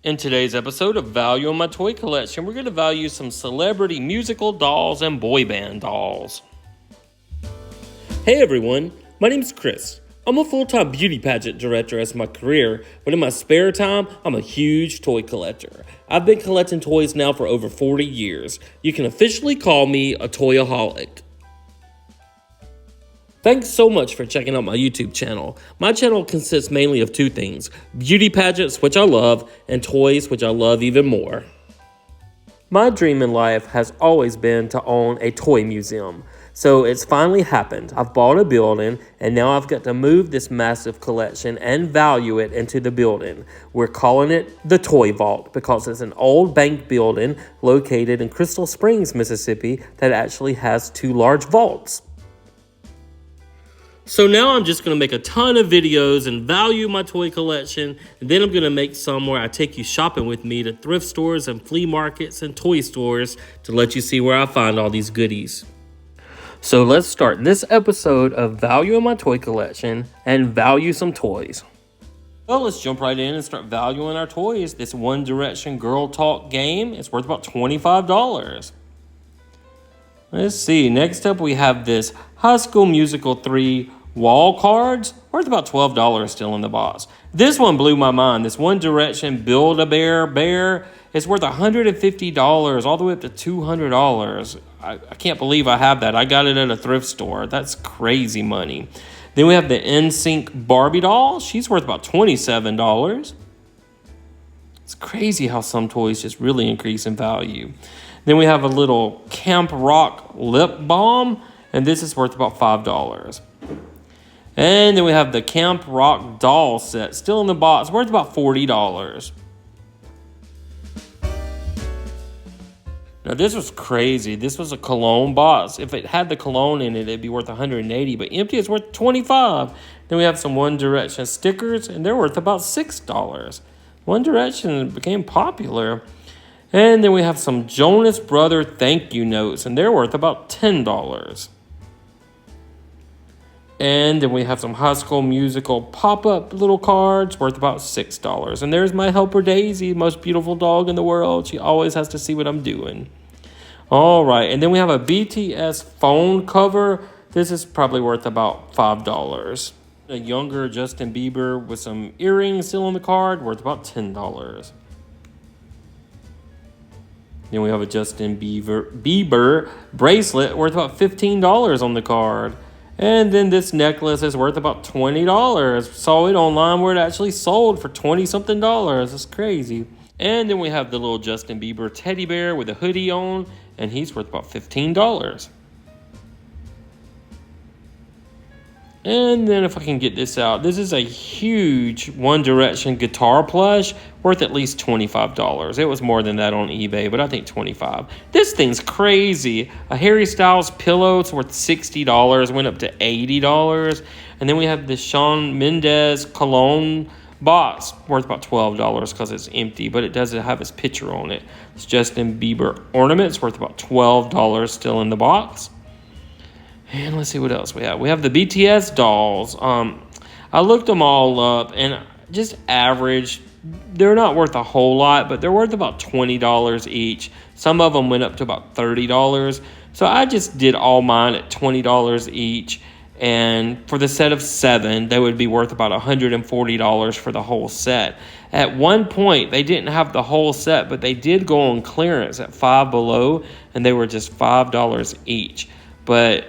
In today's episode of Value in My Toy Collection, we're going to value some celebrity musical dolls and boy band dolls. Hey everyone, my name's Chris. I'm a full-time beauty pageant director as my career, but in my spare time, I'm a huge toy collector. I've been collecting toys now for over 40 years. You can officially call me a toyaholic. Thanks so much for checking out my YouTube channel. My channel consists mainly of two things: beauty pageants, which I love, and toys, which I love even more. My dream in life has always been to own a toy museum. So it's finally happened. I've bought a building, and now I've got to move this massive collection and value it into the building. We're calling it the Toy Vault because it's an old bank building located in Crystal Springs, Mississippi that actually has two large vaults. So now I'm just going to make a ton of videos and value my toy collection, and then I'm going to make some where I take you shopping with me to thrift stores and flea markets and toy stores to let you see where I find all these goodies. So let's start this episode of Value in My Toy Collection and value some toys. Well, let's jump right in and start valuing our toys. This One Direction Girl Talk game is worth about $25. Let's see. Next up, we have this High School Musical 3 wall cards, worth about $12 still in the box. This one blew my mind. This One Direction Build-A-Bear bear is worth $150 all the way up to $200. I can't believe I have that. I got it at a thrift store. That's crazy money. Then we have the NSYNC Barbie doll. She's worth about $27. It's crazy how some toys just really increase in value. Then we have a little Camp Rock lip balm, and this is worth about $5. And then we have the Camp Rock doll set, still in the box, worth about $40. Now this was crazy. This was a cologne box. If it had the cologne in it, it'd be worth $180, but empty it's worth $25. Then we have some One Direction stickers, and they're worth about $6. One Direction became popular. And then we have some Jonas Brother thank you notes, and they're worth about $10. And then we have some High School Musical pop-up little cards worth about $6. And there's my helper Daisy, most beautiful dog in the world. She always has to see what I'm doing. All right, and then we have a BTS phone cover. This is probably worth about $5. A younger Justin Bieber with some earrings still on the card, worth about $10. Then we have a Justin Bieber bracelet worth about $15 on the card. And then this necklace is worth about $20. Saw it online where it actually sold for $20-something. That's crazy. And then we have the little Justin Bieber teddy bear with a hoodie on, and he's worth about $15. And then if I can get this out, this is a huge One Direction guitar plush worth at least $25. It was more than that on eBay, but I think $25. This thing's crazy. A Harry Styles pillow, it's worth $60, went up to $80. And then we have the Shawn Mendes cologne box worth about $12 because it's empty, but it doesn't have his picture on it. It's Justin Bieber ornaments worth about $12 still in the box. And let's see what else we have. We have the BTS dolls. I looked them all up, and just average. They're not worth a whole lot, but they're worth about $20 each. Some of them went up to about $30. So I just did all mine at $20 each. And for the set of 7, they would be worth about $140 for the whole set. At one point, they didn't have the whole set, but they did go on clearance at Five Below, and they were just $5 each. But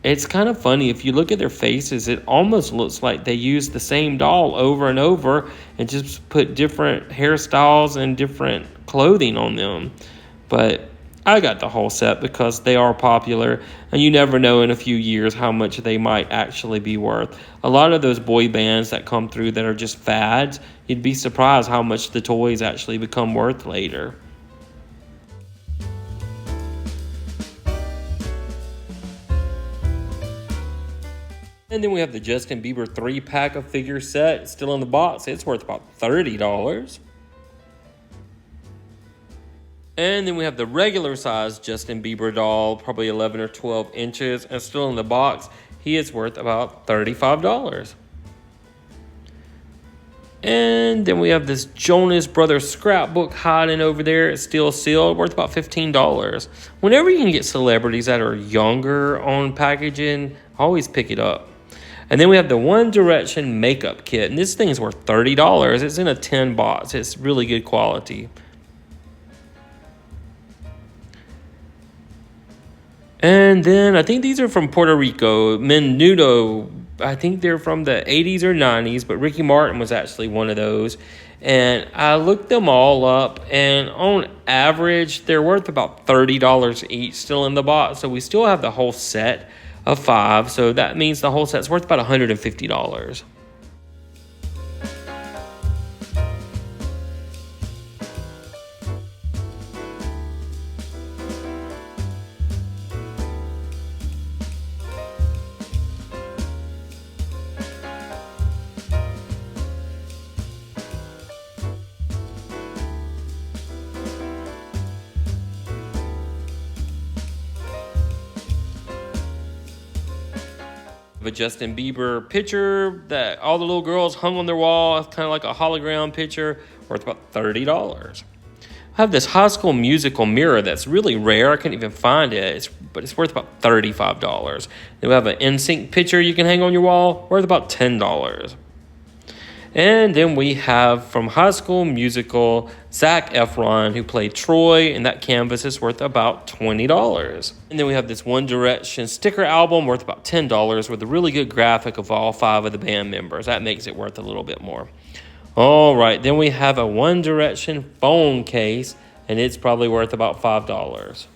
it's kind of funny. If you look at their faces, it almost looks like they used the same doll over and over and just put different hairstyles and different clothing on them. But I got the whole set because they are popular, and you never know in a few years how much they might actually be worth. A lot of those boy bands that come through that are just fads, you'd be surprised how much the toys actually become worth later. And then we have the Justin Bieber 3-pack of figure set still in the box. It's worth about $30. And then we have the regular size Justin Bieber doll, probably 11 or 12 inches, and still in the box. He is worth about $35. And then we have this Jonas Brothers scrapbook hiding over there. It's still sealed, worth about $15. Whenever you can get celebrities that are younger on packaging, always pick it up. And then we have the One Direction makeup kit. And this thing is worth $30. It's in a tin box. It's really good quality. And then I think these are from Puerto Rico. Menudo. I think they're from the 80s or 90s, but Ricky Martin was actually one of those. And I looked them all up, and on average, they're worth about $30 each still in the box. So we still have the whole set of 5. So that means the whole set's worth about $150. A Justin Bieber picture that all the little girls hung on their wall. It's kind of like a hologram picture, worth about $30. I have this High School Musical mirror that's really rare. I couldn't even find it, but it's worth about $35. Then we have an NSYNC picture you can hang on your wall, worth about $10. And then we have from High School Musical, Zac Efron, who played Troy, and that canvas is worth about $20. And then we have this One Direction sticker album worth about $10 with a really good graphic of all 5 of the band members. That makes it worth a little bit more. All right, then we have a One Direction phone case, and it's probably worth about $5.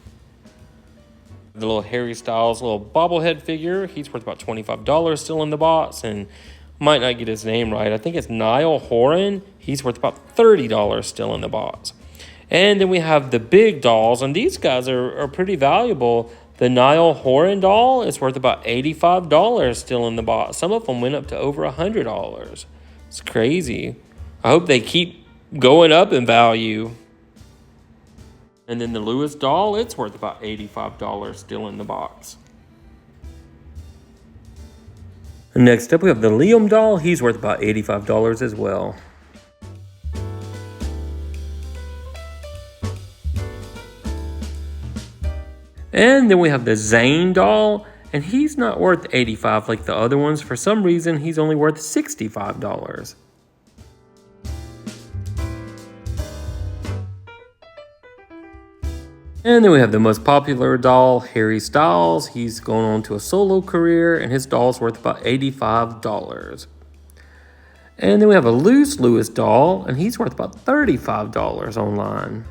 The little Harry Styles little bobblehead figure, he's worth about $25 still in the box, and might not get his name right. I think it's Niall Horan. He's worth about $30 still in the box. And then we have the big dolls, and these guys are pretty valuable. The Niall Horan doll is worth about $85 still in the box. Some of them went up to over $100. It's crazy. I hope they keep going up in value. And then the Lewis doll, it's worth about $85 still in the box. Next up, we have the Liam doll. He's worth about $85 as well. And then we have the Zayn doll, and he's not worth $85 like the other ones. For some reason, he's only worth $65. And then we have the most popular doll, Harry Styles. He's going on to a solo career, and his doll's worth about $85. And then we have a loose Lewis doll, and he's worth about $35 online.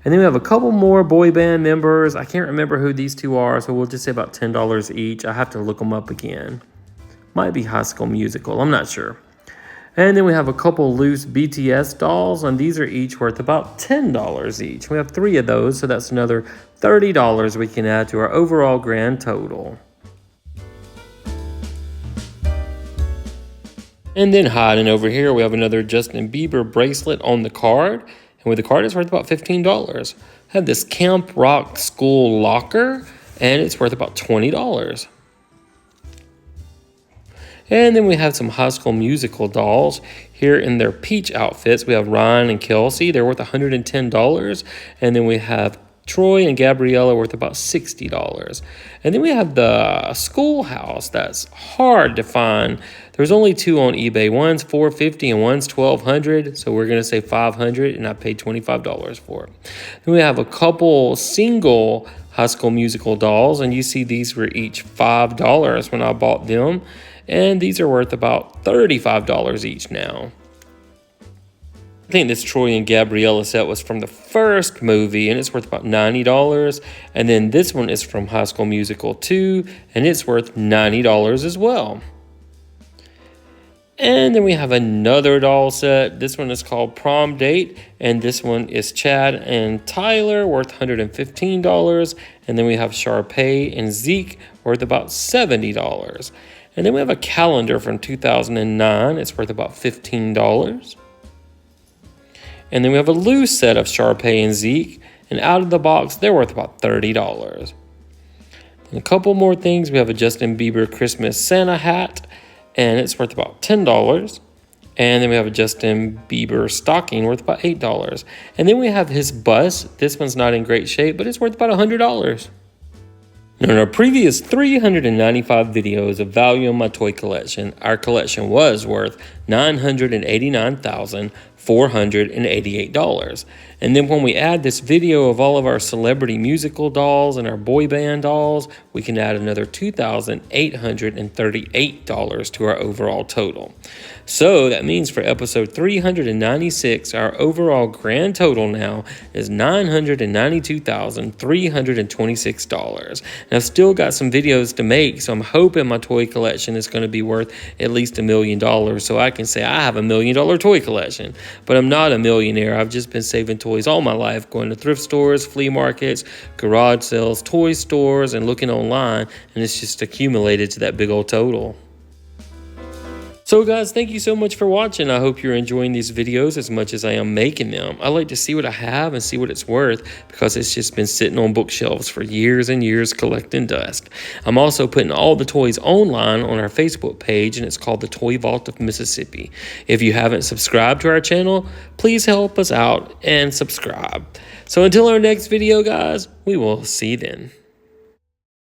And then we have a couple more boy band members. I can't remember who these two are, so we'll just say about $10 each. I have to look them up again. Might be High School Musical, I'm not sure. And then we have a couple loose BTS dolls, and these are each worth about $10 each. We have 3 of those, so that's another $30 we can add to our overall grand total. And then hiding over here, we have another Justin Bieber bracelet on the card. And with the card, it's worth about $15. I have this Camp Rock school locker, and it's worth about $20. And then we have some High School Musical dolls here in their peach outfits. We have Ryan and Kelsey. They're worth $110. And then we have Troy and Gabriella worth about $60. And then we have the schoolhouse that's hard to find. There's only 2 on eBay. One's $450 and one's $1,200. So we're going to say $500, and I paid $25 for it. Then we have a couple single High School Musical dolls, and you see these were each $5 when I bought them. And these are worth about $35 each now. I think this Troy and Gabriella set was from the first movie, and it's worth about $90. And then this one is from High School Musical 2, and it's worth $90 as well. And then we have another doll set. This one is called Prom Date, and this one is Chad and Tyler, worth $115. And then we have Sharpay and Zeke, worth about $70. And then we have a calendar from 2009. It's worth about $15. And then we have a loose set of Sharpay and Zeke. And out of the box, they're worth about $30. And a couple more things. We have a Justin Bieber Christmas Santa hat. And it's worth about $10. And then we have a Justin Bieber stocking worth about $8. And then we have his bus. This one's not in great shape, but it's worth about $100. Now, in our previous 395 videos of value in my toy collection, our collection was worth $989,488. And then when we add this video of all of our celebrity musical dolls and our boy band dolls, we can add another $2,838 to our overall total. So that means for episode 396, our overall grand total now is $992,326. And I've still got some videos to make, so I'm hoping my toy collection is going to be worth at least $1 million, so I can say I have $1 million toy collection. But I'm not a millionaire. I've just been saving toys all my life, going to thrift stores, flea markets, garage sales, toy stores, and looking online, and it's just accumulated to that big old total. So guys, thank you so much for watching. I hope you're enjoying these videos as much as I am making them. I like to see what I have and see what it's worth, because it's just been sitting on bookshelves for years and years collecting dust. I'm also putting all the toys online on our Facebook page, and it's called the Toy Vault of Mississippi. If you haven't subscribed to our channel, please help us out and subscribe. So until our next video, guys, we will see you then.